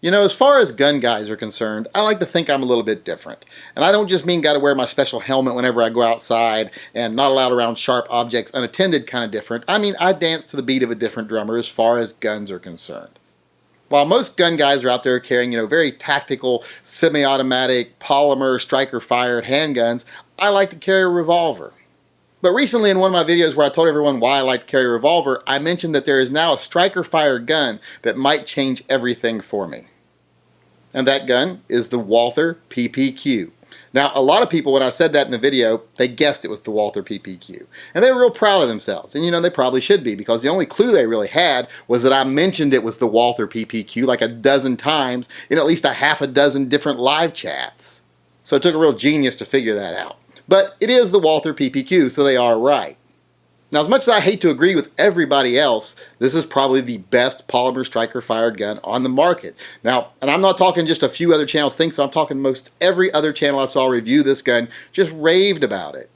You know, as far as gun guys are concerned, I like to think I'm a little bit different. And I don't just mean gotta wear my special helmet whenever I go outside and not allowed around sharp objects unattended kind of different. I mean, I dance to the beat of a different drummer as far as guns are concerned. While most gun guys are out there carrying, very tactical, semi-automatic, polymer, striker-fired handguns, I like to carry a revolver. But recently in one of my videos where I told everyone why I like to carry a revolver, I mentioned that there is now a striker-fired gun that might change everything for me. And that gun is the Walther PPQ. Now, a lot of people, when I said that in the video, they guessed it was the Walther PPQ. And they were real proud of themselves. And they probably should be, because the only clue they really had was that I mentioned it was the Walther PPQ like a dozen times in at least a half a dozen different live chats. So it took a real genius to figure that out. But it is the Walther PPQ, so they are right. Now, as much as I hate to agree with everybody else, this is probably the best polymer striker-fired gun on the market. Now, and I'm not talking just a few other channels think so, I'm talking most every other channel I saw review this gun just raved about it.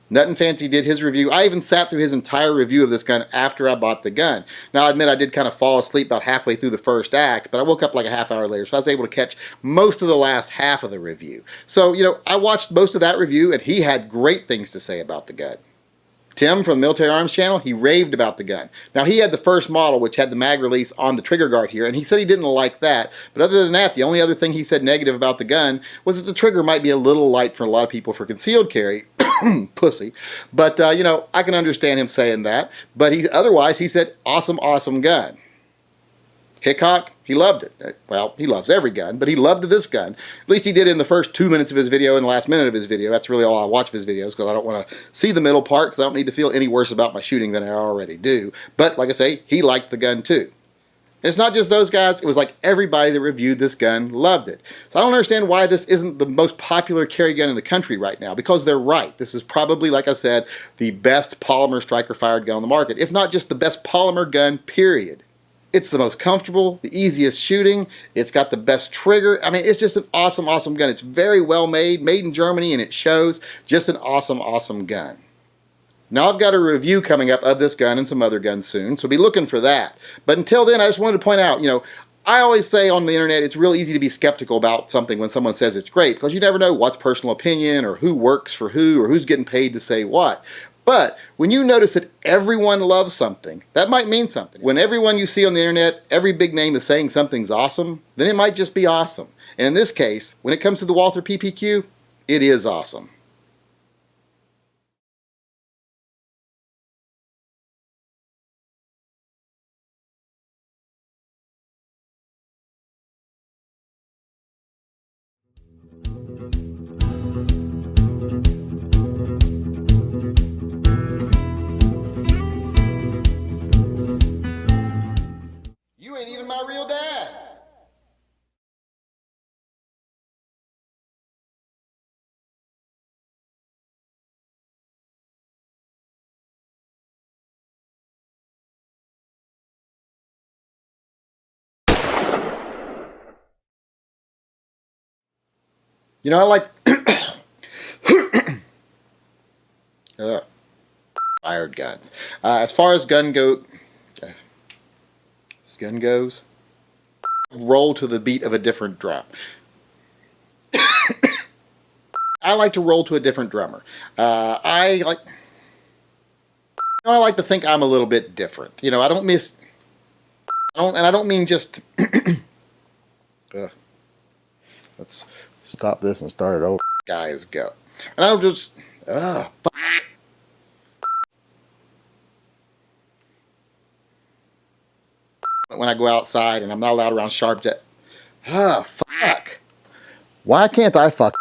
Nuttin' Fancy did his review. I even sat through his entire review of this gun after I bought the gun. Now, I admit I did kind of fall asleep about halfway through the first act, but I woke up like a half hour later, so I was able to catch most of the last half of the review. So, I watched most of that review, and he had great things to say about the gun. Tim from the Military Arms channel, he raved about the gun. Now, he had the first model, which had the mag release on the trigger guard here, and he said he didn't like that. But other than that, the only other thing he said negative about the gun was that the trigger might be a little light for a lot of people for concealed carry. Pussy. But, I can understand him saying that. But otherwise, he said, awesome, awesome gun. Hickok, he loved it. Well, he loves every gun, but he loved this gun. At least he did in the first 2 minutes of his video and the last minute of his video. That's really all I watch of his videos, because I don't want to see the middle part, because I don't need to feel any worse about my shooting than I already do. But, like I say, he liked the gun too. And it's not just those guys, it was like everybody that reviewed this gun loved it. So I don't understand why this isn't the most popular carry gun in the country right now, because they're right. This is probably, like I said, the best polymer striker-fired gun on the market, if not just the best polymer gun, period. It's the most comfortable, the easiest shooting, it's got the best trigger. I mean, it's just an awesome, awesome gun. It's very well made in Germany, and it shows. Just an awesome, awesome gun. Now, I've got a review coming up of this gun and some other guns soon, so be looking for that. But until then, I just wanted to point out, I always say on the internet it's real easy to be skeptical about something when someone says it's great, because you never know what's personal opinion or who works for who or who's getting paid to say what. But when you notice that everyone loves something, that might mean something. When everyone you see on the internet, every big name is saying something's awesome, then it might just be awesome. And in this case, when it comes to the Walther PPQ, it is awesome. You ain't even my real dad. I like fired guns. As far as gun goes, roll to the beat of a different drum. I like to roll to a different drummer. I like to think I'm a little bit different. I don't miss. And I don't mean just. Let's stop this and start it over. Guys, go. And I'll just. When I go outside and I'm not allowed around sharp jet. Fuck. Why can't I fuck?